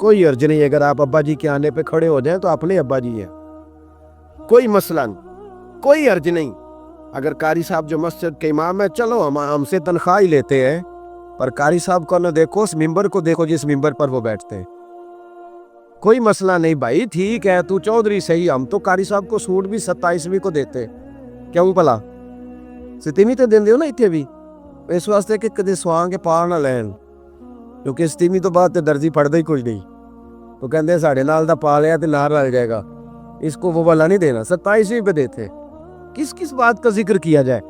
کوئی حرج نہیں، اگر آپ ابا جی کے آنے پہ کھڑے ہو جائیں تو اپنے ابا جی ہیں، کوئی مسئلہ نہیں، کوئی حرج نہیں۔ اگر قاری صاحب جو مسجد کے امام ہے، چلو ہم سے تنخواہ ہی لیتے ہیں، پر قاری صاحب کو نہ دیکھو، اس ممبر کو دیکھو جس ممبر پر وہ بیٹھتے ہیں۔ کوئی مسئلہ نہیں بھائی، ٹھیک ہے تو چودھری صحیح، ہم تو قاری صاحب کو سوٹ بھی 27ویں کو دیتے، کیوں بھلا 27ویں تے دیندے ہو نا اتنے بھی، اس واسطے کہ کدے سوان کے پار نہ لین، کیونکہ 27ویں تو بعد تے درزی پڑھدا ہی کچھ نہیں، تو کہندے ساڑھے نال دا پا لیا تے نار رل جائے گا، اس کو وہ والا نہیں دینا، 27ویں پہ دیتے۔ کس بات کا ذکر کیا جائے؟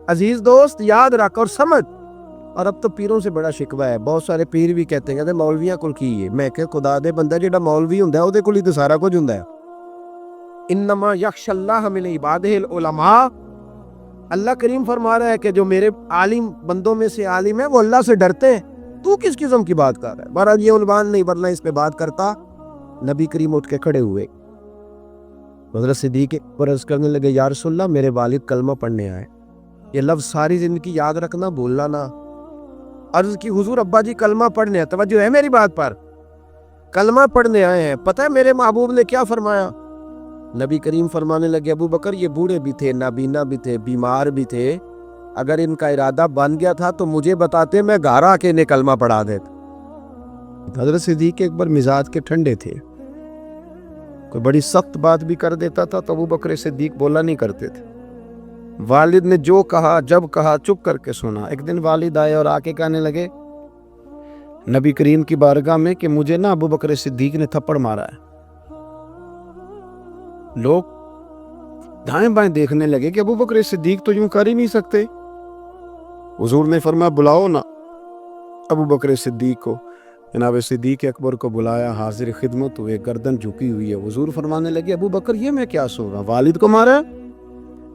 عزیز دوست یاد رکھ اور سمجھ۔ اور اب تو پیروں سے بڑا شکوہ ہے، بہت سارے پیر بھی کہتے ہیں کہ مولویاں کول کی ہے، میں کہ خدا دے بندہ جڑا مولوی ہوندا ہے او دے کول ہی تے سارا کچھ ہوندا ہے۔ انما یخشى اللہ من عبادہ العلماء، اللہ کریم فرما رہا ہے کہ جو میرے عالم بندوں میں سے عالم ہیں وہ اللہ سے ڈرتے ہیں۔ تو کس قسم کی بات کر رہا ہے؟ بہرحال یہ عنوان نہیں، ورنہ اس پہ بات کرتا۔ نبی کریم اٹھ کے کھڑے ہوئے، حضرت صدیق پر عرض کرنے لگے، یا رسول اللہ میرے والد کلمہ پڑھنے آئے۔ یہ لفظ ساری زندگی یاد رکھنا، بھولنا نہ۔ عرض کی حضور ابا جی کلمہ پڑھنے آئے، توجہ ہے میری بات پر، کلمہ پڑھنے آئے ہیں، پتہ ہے میرے محبوب نے کیا فرمایا؟ نبی کریم فرمانے لگے، ابو بکر یہ بوڑھے بھی تھے، نابینا بھی تھے، بیمار بھی تھے، اگر ان کا ارادہ بن گیا تھا تو مجھے بتاتے، میں گھر آ کے انہیں کلمہ پڑھا دیتا۔ حضرت صدیق ایک بار مزاج کے ٹھنڈے تھے، کوئی بڑی سخت بات بھی کر دیتا تھا تو ابو بکر صدیق بولا نہیں کرتے تھے، والد نے جو کہا جب کہا چپ کر کے سنا۔ ایک دن والد آئے اور آ کے کہنے لگے نبی کریم کی بارگاہ میں کہ مجھے نا ابو بکر صدیق نے تھپڑ مارا ہے۔ لوگ دائیں بائیں دیکھنے لگے کہ ابو بکر صدیق تو یوں کر ہی نہیں سکتے۔ حضور نے فرمایا بلاؤ نا ابو بکر صدیق کو۔ جناب صدیق اکبر کو بلایا، حاضر خدمت ہوئے، گردن جھکی ہوئی ہے۔ حضور فرمانے لگے ابو بکر یہ میں کیا سن رہا، والد کو مارا ہے؟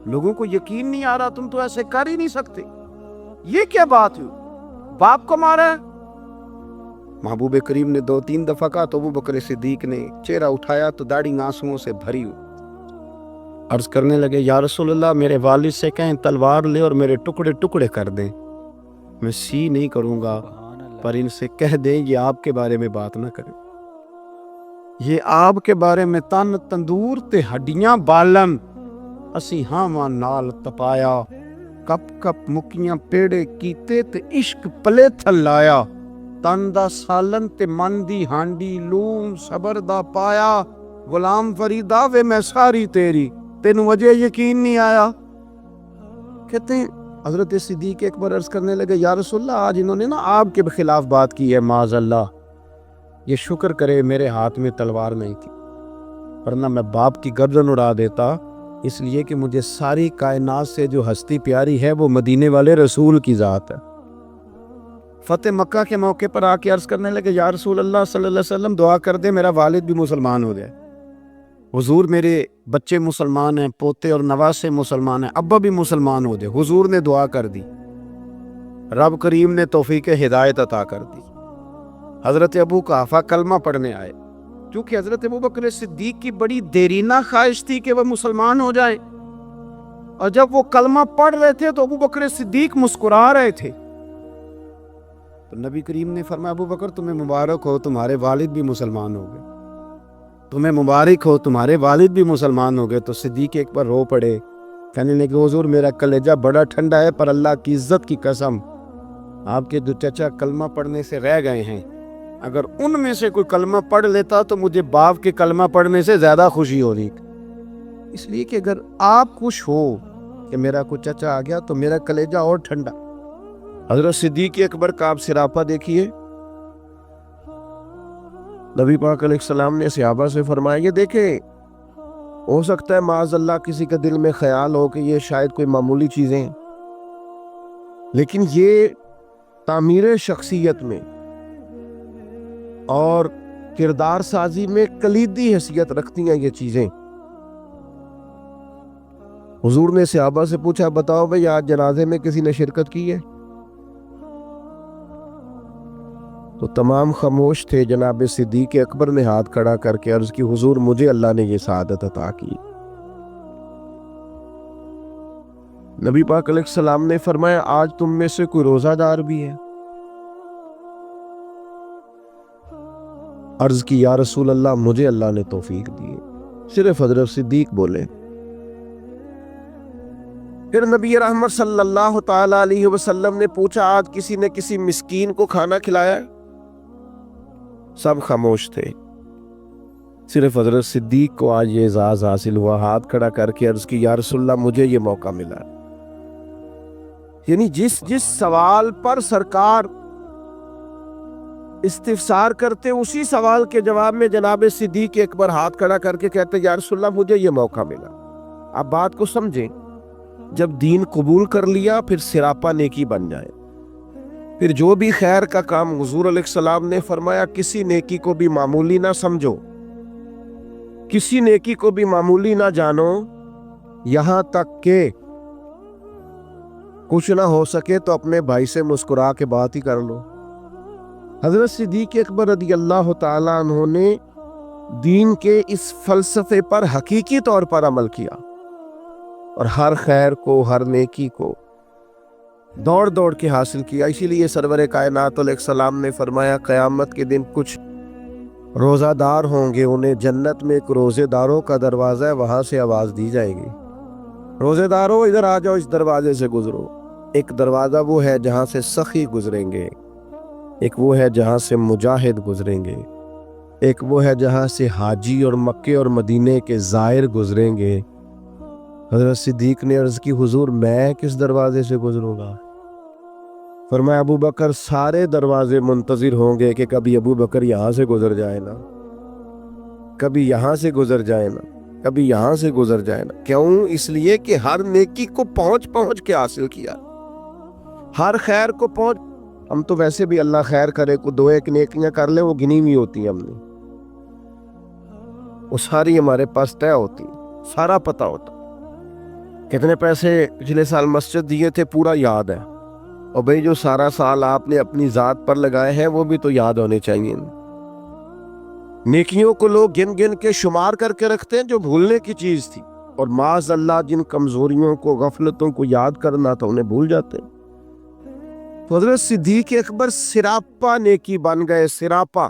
لوگوں کو یقین نہیں آ رہا، تم تو ایسے کر ہی نہیں سکتے، یہ کیا بات ہوئی، باپ کو مارا ہے؟ محبوب کریم نے 2-3 دفعہ کہا تو ابو بکر صدیق نے چہرہ اٹھایا تو داڑھی آنسوؤں سے بھری ہوئی، عرض کرنے لگے یا رسول اللہ میرے والد سے کہیں تلوار لے اور میرے ٹکڑے ٹکڑے کر دیں، میں سی نہیں کروں گا، پر ان سے کہہ دیں یہ آپ کے بارے میں بات نہ کریں، یہ آپ کے بارے میں تن تندور تے ہڈیاں بالن، اسی ہاواں نال تپایا، کپ کپ مکیاں پیڑے کیتے تے عشق پلے تھل لایا، تن دا سالن تے من دی ہانڈی لون صبر دا پایا، غلام فریدا وے میں ساری تیری، تینوں وجہ یقین نہیں آیا؟ کہتے ہیں حضرت صدیق اکبر عرض کرنے لگے یا رسول اللہ آج انہوں نے نا آپ کے خلاف بات کی ہے، معاذ اللہ، یہ شکر کرے میرے ہاتھ میں تلوار نہیں تھی، ورنہ میں باپ کی گردن اڑا دیتا، اس لیے کہ مجھے ساری کائنات سے جو ہستی پیاری ہے وہ مدینے والے رسول کی ذات ہے۔ فتح مکہ کے موقع پر آ کے عرض کرنے لگے یا رسول اللہ صلی اللہ علیہ وسلم دعا کر دے میرا والد بھی مسلمان ہو جائے۔ حضور میرے بچے مسلمان ہیں، پوتے اور نواسے مسلمان ہیں، ابا بھی مسلمان ہو جائے۔ حضور نے دعا کر دی، رب کریم نے توفیق ہدایت عطا کر دی۔ حضرت ابو قحافہ کلمہ پڑھنے آئے، کیونکہ حضرت ابو بکر صدیق کی بڑی دیرینہ خواہش تھی کہ وہ مسلمان ہو جائیں، اور جب وہ کلمہ پڑھ رہے تھے تو ابو بکر صدیق مسکرا رہے تھے، تو نبی کریم نے فرمایا ابو بکر تمہیں مبارک ہو، تمہارے والد بھی مسلمان ہو گئے، تمہیں مبارک ہو، تمہارے والد بھی مسلمان ہو گئے۔ تو صدیق ایک بار رو پڑے، کہنے لگے حضور میرا کلیجہ بڑا ٹھنڈا ہے، پر اللہ کی عزت کی قسم آپ کے دو چچا کلمہ پڑھنے سے رہ گئے ہیں، اگر ان میں سے کوئی کلمہ پڑھ لیتا تو مجھے باپ کے کلمہ پڑھنے سے زیادہ خوشی ہو رہی، اس لیے کہ اگر آپ خوش ہو کہ میرا کوئی چچا آ گیا تو میرا کلیجہ اور ٹھنڈا۔ حضرت صدیق اکبر کا آپ سراپا دیکھیے، نبی پاک علیہ السلام نے صحابہ سے فرمایا یہ دیکھیں ہو سکتا ہے معاذ اللہ کسی کے دل میں خیال ہو کہ یہ شاید کوئی معمولی چیزیں ہیں، لیکن یہ تعمیر شخصیت میں اور کردار سازی میں کلیدی حیثیت رکھتی ہیں یہ چیزیں۔ حضور نے صحابہ سے پوچھا بتاؤ بھئی آج جنازے میں کسی نے شرکت کی ہے؟ تو تمام خاموش تھے۔ جناب صدیق اکبر نے ہاتھ کھڑا کر کے عرض کی حضور مجھے اللہ نے یہ سعادت عطا کی۔ نبی پاک علیہ السلام نے فرمایا آج تم میں سے کوئی روزہ دار بھی ہے؟ عرض کی یا رسول اللہ مجھے اللہ نے توفیق دی. صرف حضرت صدیق بولے. پھر نبی رحمت صلی اللہ تعالی علیہ وسلم نے پوچھا آج کسی نے کسی مسکین کو کھانا کھلایا؟ سب خاموش تھے. صرف حضرت صدیق کو آج یہ اعزاز حاصل ہوا. ہاتھ کھڑا کر کے عرض کی یا رسول اللہ مجھے یہ موقع ملا. یعنی جس سوال پر سرکار استفسار کرتے اسی سوال کے جواب میں جناب صدیق اکبر ہاتھ کھڑا کر کے کہتے یا رسول اللہ مجھے یہ موقع ملا. آپ بات کو سمجھیں. جب دین قبول کر لیا پھر سراپا نیکی بن جائے. پھر جو بھی خیر کا کام حضور علیہ السلام نے فرمایا کسی نیکی کو بھی معمولی نہ سمجھو, کسی نیکی کو بھی معمولی نہ جانو, یہاں تک کہ کچھ نہ ہو سکے تو اپنے بھائی سے مسکرا کے بات ہی کر لو. حضرت صدیق اکبر رضی اللہ تعالیٰ عنہ نے دین کے اس فلسفے پر حقیقی طور پر عمل کیا اور ہر خیر کو ہر نیکی کو دوڑ دوڑ کے حاصل کیا. اسی لیے سرور کائنات علیہ السلام نے فرمایا قیامت کے دن کچھ روزہ دار ہوں گے, انہیں جنت میں ایک روزے داروں کا دروازہ ہے, وہاں سے آواز دی جائے گی روزے داروں ادھر آ جاؤ, اس دروازے سے گزرو. ایک دروازہ وہ ہے جہاں سے سخی گزریں گے, ایک وہ ہے جہاں سے مجاہد گزریں گے, ایک وہ ہے جہاں سے حاجی اور مکے اور مدینے کے زائر گزریں گے. حضرت صدیق نے عرض کی حضور میں کس دروازے سے گزروں گا؟ فرمایا ابو بکر سارے دروازے منتظر ہوں گے کہ کبھی ابو بکر یہاں سے گزر جائے نا, کبھی یہاں سے گزر جائے نا, کبھی یہاں سے گزر جائے نا. کیوں؟ اس لیے کہ ہر نیکی کو پہنچ کے حاصل کیا, ہر خیر کو پہنچ. ہم تو ویسے بھی اللہ خیر کرے کو دو ایک نیکیاں کر لیں وہ گنی ہوئی ہوتی ہیں ہم نے, وہ ساری ہمارے پاس طے ہوتی, سارا پتہ ہوتا. کتنے پیسے پچھلے سال مسجد دیے تھے پورا یاد ہے, اور بھئی جو سارا سال آپ نے اپنی ذات پر لگائے ہیں وہ بھی تو یاد ہونے چاہیے. نیکیوں کو لوگ گن گن کے شمار کر کے رکھتے ہیں جو بھولنے کی چیز تھی, اور معاذ اللہ جن کمزوریوں کو غفلتوں کو یاد کرنا تھا انہیں بھول جاتے ہیں. حضرت صدیق اکبر سراپا نیکی بن گئے. سراپا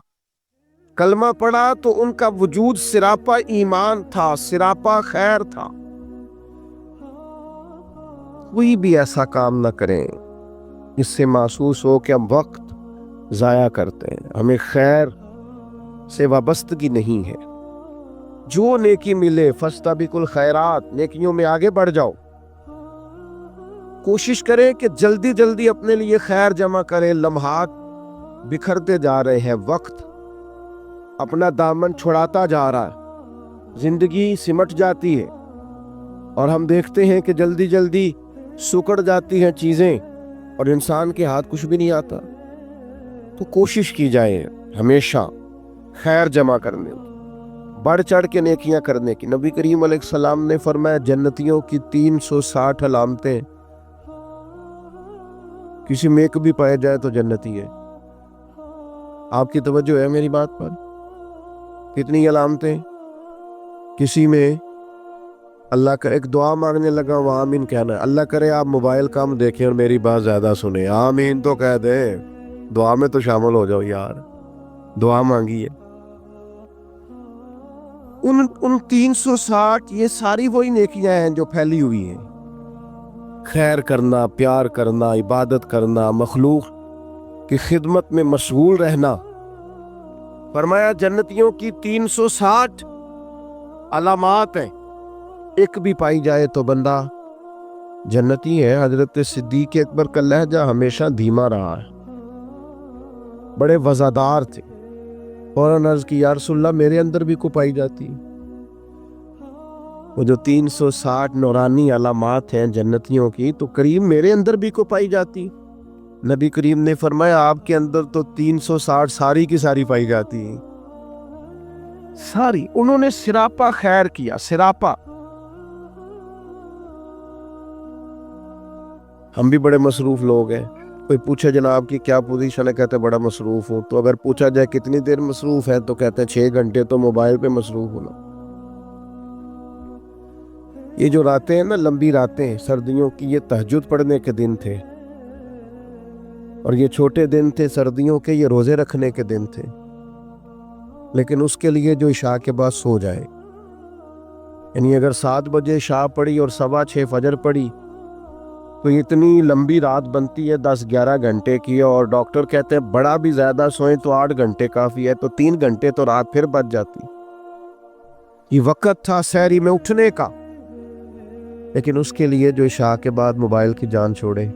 کلمہ پڑھا تو ان کا وجود سراپا ایمان تھا, سراپا خیر تھا. کوئی بھی ایسا کام نہ کریں اس سے محسوس ہو کہ ہم وقت ضائع کرتے ہیں, ہمیں خیر سے وابستگی نہیں ہے. جو نیکی ملے فاستبقوا الخیرات, نیکیوں میں آگے بڑھ جاؤ. کوشش کریں کہ جلدی جلدی اپنے لیے خیر جمع کریں. لمحات بکھرتے جا رہے ہیں, وقت اپنا دامن چھڑاتا جا رہا ہے, زندگی سمٹ جاتی ہے اور ہم دیکھتے ہیں کہ جلدی جلدی سکڑ جاتی ہیں چیزیں اور انسان کے ہاتھ کچھ بھی نہیں آتا. تو کوشش کی جائے ہمیشہ خیر جمع کرنے کی, بڑھ چڑھ کے نیکیاں کرنے کی. نبی کریم علیہ السلام نے فرمایا جنتیوں کی 360 علامتیں, کسی میں ایک بھی پائے جائے تو جنتی ہے. آپ کی توجہ ہے میری بات پر؟ کتنی علامتیں؟ کسی میں اللہ کا ایک دعا مانگنے لگا وہ آمین کہنا ہے. اللہ کرے آپ موبائل کم دیکھیں اور میری بات زیادہ سنیں, آمین تو کہہ دیں, دعا میں تو شامل ہو جاؤ یار, دعا مانگی ہے. ان 360 یہ ساری وہی نیکیاں ہیں جو پھیلی ہوئی ہیں. خیر کرنا, پیار کرنا, عبادت کرنا, مخلوق کی خدمت میں مشغول رہنا. فرمایا جنتیوں کی 360 علامات ہیں, ایک بھی پائی جائے تو بندہ جنتی ہے. حضرت صدیق اکبر کا لہجہ ہمیشہ دھیما رہا ہے, بڑے وزادار تھے. فوراً عرض کی یا رسول اللہ میرے اندر بھی کو پائی جاتی. وہ جو 360 نورانی علامات ہیں جنتیوں کی تو کریم میرے اندر بھی کو پائی جاتی. نبی کریم نے فرمایا آپ کے اندر تو 360 ساری کی ساری پائی جاتی ہیں, ساری. انہوں نے سراپا خیر کیا, سراپا. ہم بھی بڑے مصروف لوگ ہیں. کوئی پوچھے جناب کی کیا پوزیشن ہے, کہتے بڑا مصروف ہوں. تو اگر پوچھا جائے کتنی دیر مصروف ہے تو کہتے ہیں 6 گھنٹے تو موبائل پہ مصروف ہونا. یہ جو راتیں ہیں نا, لمبی راتیں سردیوں کی, یہ تہجد پڑھنے کے دن تھے, اور یہ چھوٹے دن تھے سردیوں کے, یہ روزے رکھنے کے دن تھے. لیکن اس کے لیے جو عشاء کے بعد سو جائے، یعنی اگر 7 بجے عشاء پڑھی اور 6:15 فجر پڑھی تو اتنی لمبی رات بنتی ہے 10-11 گھنٹے کی، اور ڈاکٹر کہتے ہیں بڑا بھی زیادہ سوئیں تو 8 گھنٹے کافی ہے، تو 3 گھنٹے تو رات پھر بچ جاتی۔ یہ وقت تھا سحری میں اٹھنے کا، لیکن اس کے لیے جو عشاء کے بعد موبائل کی جان چھوڑے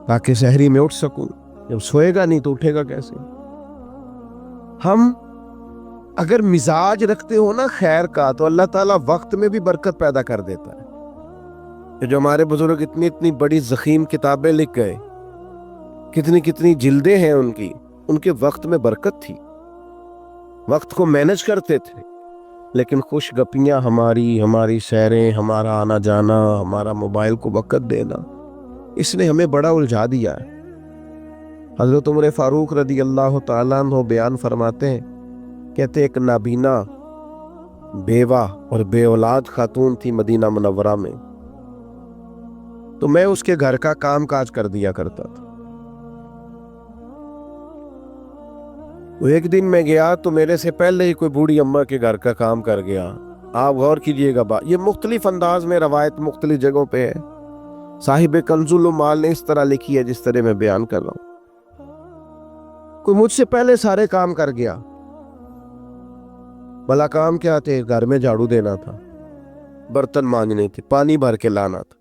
تاکہ سحری میں اٹھ سکوں، جب سوئے گا نہیں تو اٹھے گا کیسے؟ ہم اگر مزاج رکھتے ہو نا خیر کا تو اللہ تعالیٰ وقت میں بھی برکت پیدا کر دیتا ہے۔ جو ہمارے بزرگ اتنی اتنی بڑی ضخیم کتابیں لکھ گئے، کتنی کتنی جلدیں ہیں ان کے وقت میں برکت تھی، وقت کو مینج کرتے تھے۔ لیکن خوش گپیاں ہماری سیریں، ہمارا آنا جانا، ہمارا موبائل کو وقت دینا، اس نے ہمیں بڑا الجھا دیا ہے۔ حضرت عمر فاروق رضی اللہ تعالیٰ عنہ بیان فرماتے ہیں، کہتے ایک نابینا بیوہ اور بے اولاد خاتون تھی مدینہ منورہ میں، تو میں اس کے گھر کا کام کاج کر دیا کرتا تھا۔ ایک دن میں گیا تو میرے سے پہلے ہی کوئی بوڑھی اماں کے گھر کا کام کر گیا۔ آپ غور کیجئے گا، یہ مختلف انداز میں روایت مختلف جگہوں پہ ہے، صاحب کنز المال نے اس طرح لکھی ہے جس طرح میں بیان کر رہا ہوں۔ کوئی مجھ سے پہلے سارے کام کر گیا۔ بھلا کام کیا تھے؟ گھر میں جھاڑو دینا تھا، برتن مانجنے تھے، پانی بھر کے لانا تھا۔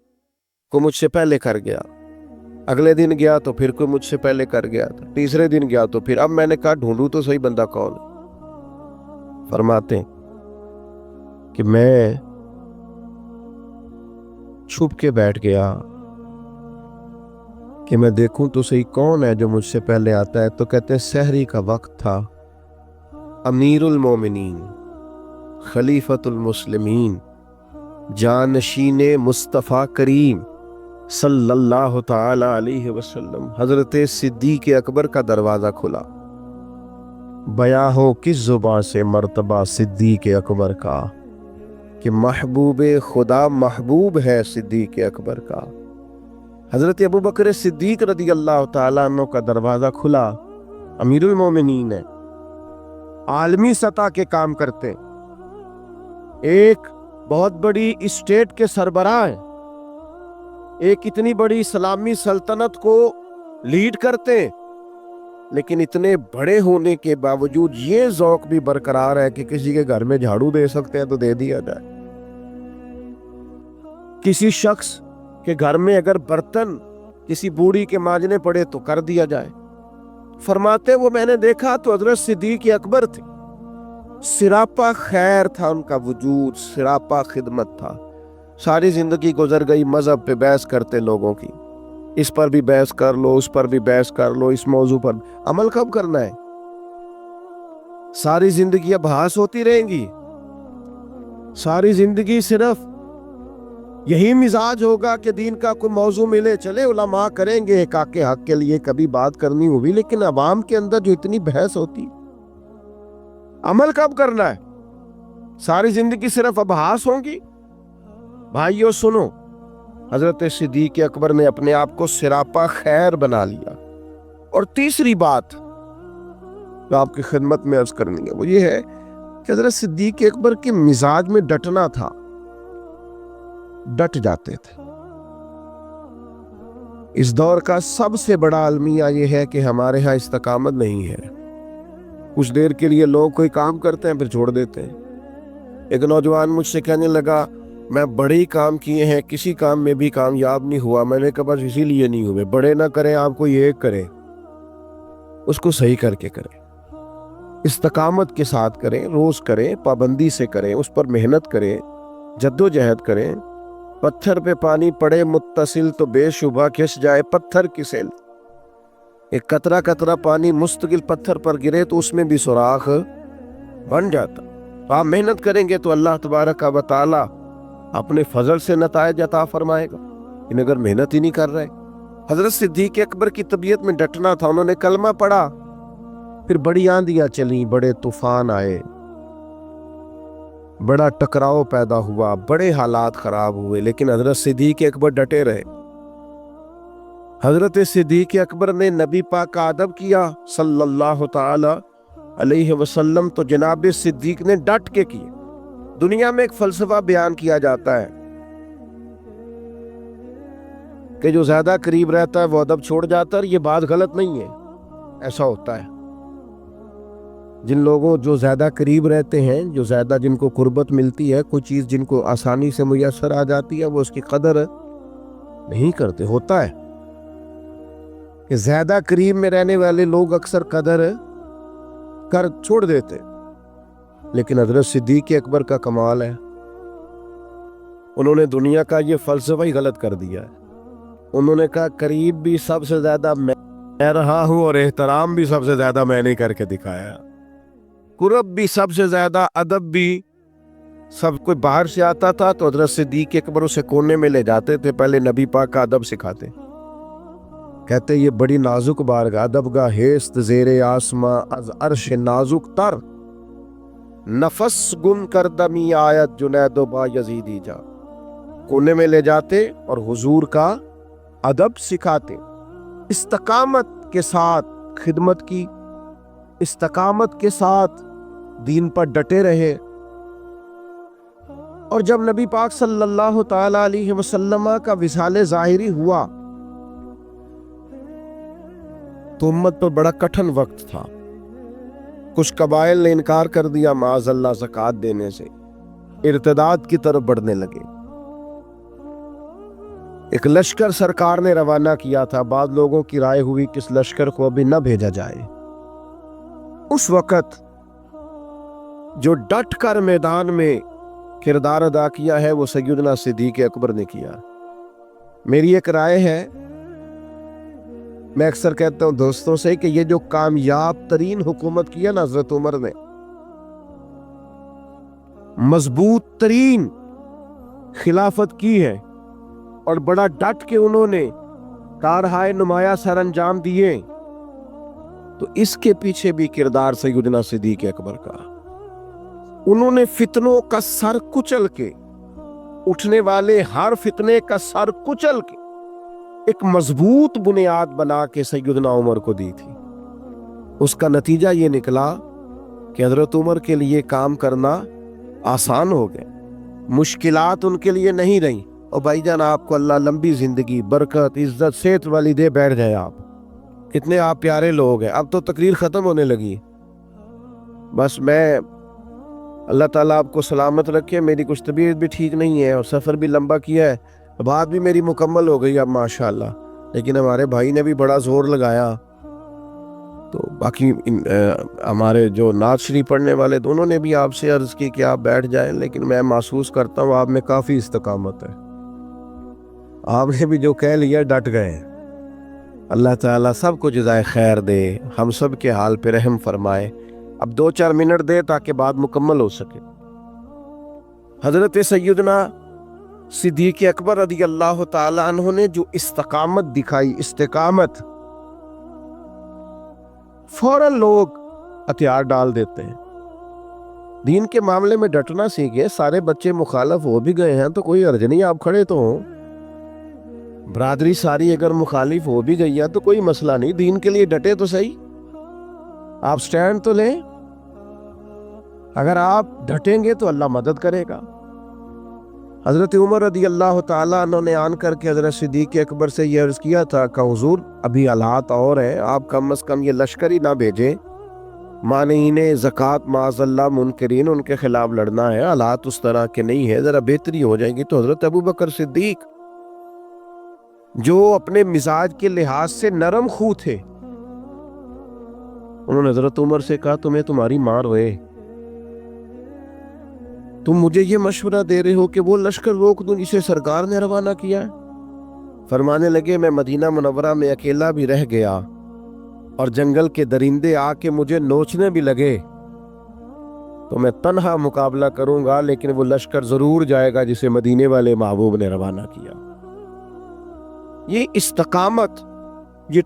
کوئی مجھ سے پہلے کر گیا، اگلے دن گیا تو پھر کوئی مجھ سے پہلے کر گیا تھا، تیسرے دن گیا تو پھر۔ اب میں نے کہا ڈھونڈوں تو صحیح بندہ کون ہے۔ فرماتے ہیں کہ میں چھپ کے بیٹھ گیا کہ میں دیکھوں تو صحیح کون ہے جو مجھ سے پہلے آتا ہے۔ تو کہتے ہیں سحری کا وقت تھا، امیر المومنین، خلیفۃ المسلمین، جانشین مصطفیٰ کریم صلی اللہ تعالی علیہ وسلم حضرت صدیق اکبر کا دروازہ کھلا۔ بیاں ہو کس زبان سے مرتبہ صدیق اکبر کا، کہ محبوب خدا محبوب ہے صدیق اکبر کا۔ حضرت ابوبکر صدیق رضی اللہ تعالیٰ عنہ کا دروازہ کھلا، امیر المومنین ہے، عالمی سطح کے کام کرتے، ایک بہت بڑی اسٹیٹ کے سربراہ ہیں، ایک اتنی بڑی اسلامی سلطنت کو لیڈ کرتے، لیکن اتنے بڑے ہونے کے باوجود یہ ذوق بھی برقرار ہے کہ کسی کے گھر میں جھاڑو دے سکتے ہیں تو دے دیا جائے، کسی شخص کے گھر میں اگر برتن کسی بوڑھی کے مانجنے پڑے تو کر دیا جائے۔ فرماتے وہ میں نے دیکھا تو حضرت صدیق اکبر تھے، سراپا خیر تھا ان کا وجود، سراپا خدمت تھا۔ ساری زندگی گزر گئی مذہب پہ بحث کرتے لوگوں کی، اس پر بھی بحث کر لو، اس پر بھی بحث کر لو، اس موضوع پر عمل کب کرنا ہے؟ ساری زندگی اب بحث ہوتی رہیں گی، ساری زندگی صرف یہی مزاج ہوگا کہ دین کا کوئی موضوع ملے چلے علماء کریں گے حقاق حق کے لیے کبھی بات کرنی ہوگی، لیکن عوام کے اندر جو اتنی بحث ہوتی، عمل کب کرنا ہے؟ ساری زندگی صرف ابحاث ہوں گی۔ بھائیو سنو، حضرت صدیق اکبر نے اپنے آپ کو سراپا خیر بنا لیا۔ اور تیسری بات جو آپ کی خدمت میں عرض کرنی ہے وہ یہ ہے کہ حضرت صدیق اکبر کے مزاج میں ڈٹنا تھا، ڈٹ جاتے تھے۔ اس دور کا سب سے بڑا المیہ یہ ہے کہ ہمارے ہاں استقامت نہیں ہے، کچھ دیر کے لیے لوگ کوئی کام کرتے ہیں پھر چھوڑ دیتے ہیں۔ ایک نوجوان مجھ سے کہنے لگا میں بڑے ہی کام کیے ہیں، کسی کام میں بھی کامیاب نہیں ہوا۔ میں نے کہا بس اسی لیے نہیں ہوئے، بڑے نہ کریں آپ کوئی ایک کریں، اس کو صحیح کر کے کریں، استقامت کے ساتھ کریں، روز کریں، پابندی سے کریں، اس پر محنت کریں، جد و جہد کریں۔ پتھر پہ پانی پڑے متصل تو بے شبہ کھس جائے پتھر کی سیل۔ ایک قطرہ قطرہ پانی مستقل پتھر پر گرے تو اس میں بھی سوراخ بن جاتا۔ تو آپ محنت کریں گے تو اللہ تبارک و تعالی اپنے فضل سے نتائج عطا فرمائے گا، لیکن اگر محنت ہی نہیں کر رہے۔ حضرت صدیق اکبر کی طبیعت میں ڈٹنا تھا، انہوں نے کلمہ پڑھا، پھر بڑی آندیاں چلیں، بڑے طوفان آئے، بڑا ٹکراؤ پیدا ہوا، بڑے حالات خراب ہوئے، لیکن حضرت صدیق اکبر ڈٹے رہے۔ حضرت صدیق اکبر نے نبی پاک کا ادب کیا صلی اللہ تعالی علیہ وسلم تو جناب صدیق نے ڈٹ کے کیے۔ دنیا میں ایک فلسفہ بیان کیا جاتا ہے کہ جو زیادہ قریب رہتا ہے وہ ادب چھوڑ جاتا ہے، اور یہ بات غلط نہیں ہے، ایسا ہوتا ہے۔ جن لوگوں جو زیادہ قریب رہتے ہیں، جو زیادہ جن کو قربت ملتی ہے، کوئی چیز جن کو آسانی سے میسر آ جاتی ہے، وہ اس کی قدر نہیں کرتے۔ ہوتا ہے کہ زیادہ قریب میں رہنے والے لوگ اکثر قدر کر چھوڑ دیتے، لیکن حضرت صدیق اکبر کا کمال ہے، انہوں نے دنیا کا یہ فلسفہ ہی غلط کر دیا ہے۔ انہوں نے کہا قریب بھی سب سے زیادہ میں رہا ہوں، اور احترام بھی سب سے زیادہ میں نے کر کے دکھایا، قرب بھی سب سے زیادہ، ادب بھی۔ سب کوئی باہر سے آتا تھا تو حضرت صدیق اکبر اسے کونے میں لے جاتے تھے، پہلے نبی پاک کا ادب سکھاتے، کہتے یہ بڑی نازک بارگاہ، ادب گاہ ہیست زیر آسماں، از عرش نازک تر، نفس گن کردمی آیت جنید و با یزیدی جا۔ کونے میں لے جاتے اور حضور کا ادب سکھاتے، استقامت کے ساتھ خدمت کی، استقامت کے ساتھ دین پر ڈٹے رہے۔ اور جب نبی پاک صلی اللہ تعالی علیہ وسلم کا وصال ظاہری ہوا تو امت پر بڑا کٹھن وقت تھا۔ کچھ قبائل نے انکار کر دیا معاذ اللہ زکوٰۃ دینے سے، ارتداد کی طرف بڑھنے لگے۔ ایک لشکر سرکار نے روانہ کیا تھا، بعض لوگوں کی رائے ہوئی کہ اس لشکر کو ابھی نہ بھیجا جائے۔ اس وقت جو ڈٹ کر میدان میں کردار ادا کیا ہے وہ سیدنا صدیق اکبر نے کیا۔ میری ایک رائے ہے، میں اکثر کہتا ہوں دوستوں سے کہ یہ جو کامیاب ترین حکومت کی ہے نا حضرت عمر نے، مضبوط ترین خلافت کی ہے، اور بڑا ڈٹ کے انہوں نے کارہائے نمایاں سر انجام دیے، تو اس کے پیچھے بھی کردار سیدنا صدیق اکبر کا۔ انہوں نے فتنوں کا سر کچل کے، اٹھنے والے ہر فتنے کا سر کچل کے ایک مضبوط بنیاد بنا کے سیدنا عمر کو دی تھی۔ اس کا نتیجہ یہ نکلا کہ حضرت عمر کے لیے کام کرنا آسان ہو گیا، مشکلات ان کے لیے نہیں رہیں۔ اور بھائی جان آپ کو اللہ لمبی زندگی، برکت، عزت، صحت والی دے، بیٹھ جائے آپ، کتنے آپ پیارے لوگ ہیں۔ اب تو تقریر ختم ہونے لگی، بس میں اللہ تعالیٰ آپ کو سلامت رکھے، میری کچھ طبیعت بھی ٹھیک نہیں ہے اور سفر بھی لمبا کیا ہے، بات بھی میری مکمل ہو گئی اب ماشاءاللہ، لیکن ہمارے بھائی نے بھی بڑا زور لگایا، تو باقی ہمارے جو نعت شریف پڑھنے والے دونوں نے بھی آپ سے عرض کی کہ آپ بیٹھ جائیں، لیکن میں محسوس کرتا ہوں آپ میں کافی استقامت ہے، آپ نے بھی جو کہہ لیا ڈٹ گئے۔ اللہ تعالیٰ سب کو جزائے خیر دے، ہم سب کے حال پہ رحم فرمائے۔ اب 2-4 منٹ دے تاکہ بات مکمل ہو سکے۔ حضرت سیدنا صدیق اکبر رضی اللہ تعالی عنہ نے جو استقامت دکھائی، استقامت، فوراً لوگ ہتھیار ڈال دیتے ہیں۔ دین کے معاملے میں ڈٹنا سیکھے، سارے بچے مخالف ہو بھی گئے ہیں تو کوئی حرج نہیں، آپ کھڑے تو ہوں، برادری ساری اگر مخالف ہو بھی گئی ہے تو کوئی مسئلہ نہیں، دین کے لیے ڈٹے تو صحیح، آپ سٹینڈ تو لیں۔ اگر آپ ڈٹیں گے تو اللہ مدد کرے گا۔ حضرت عمر رضی اللہ تعالیٰ عنہ نے آن کر کے حضرت صدیق اکبر سے یہ عرض کیا تھا کہ حضور ابھی حالات اور ہیں، آپ کم از کم یہ لشکر ہی نہ بھیجیں، مانعین زکوٰۃ معاذ اللہ منکرین، ان کے خلاف لڑنا ہے، حالات اس طرح کے نہیں ہے، ذرا بہتری ہو جائے گی۔ تو حضرت ابو بکر صدیق جو اپنے مزاج کے لحاظ سے نرم خو تھے، انہوں نے حضرت عمر سے کہا تمہیں تمہاری ماں روئے، تم مجھے یہ مشورہ دے رہے ہو کہ وہ لشکر روک دوں جسے سرکار نے روانہ کیا ہے؟ فرمانے لگے میں مدینہ منورہ میں اکیلا بھی رہ گیا اور جنگل کے درندے آ کے مجھے نوچنے بھی لگے تو میں تنہا مقابلہ کروں گا، لیکن وہ لشکر ضرور جائے گا جسے مدینے والے محبوب نے روانہ کیا۔ یہ استقامت، یہ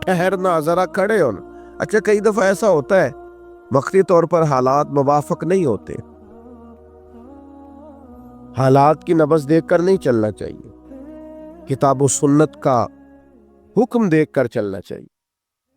ٹھہرنا، ذرا کھڑے ہونا۔ اچھا کئی دفعہ ایسا ہوتا ہے وقتی طور پر حالات موافق نہیں ہوتے، حالات کی نبض دیکھ کر نہیں چلنا چاہیے، کتاب و سنت کا حکم دیکھ کر چلنا چاہیے۔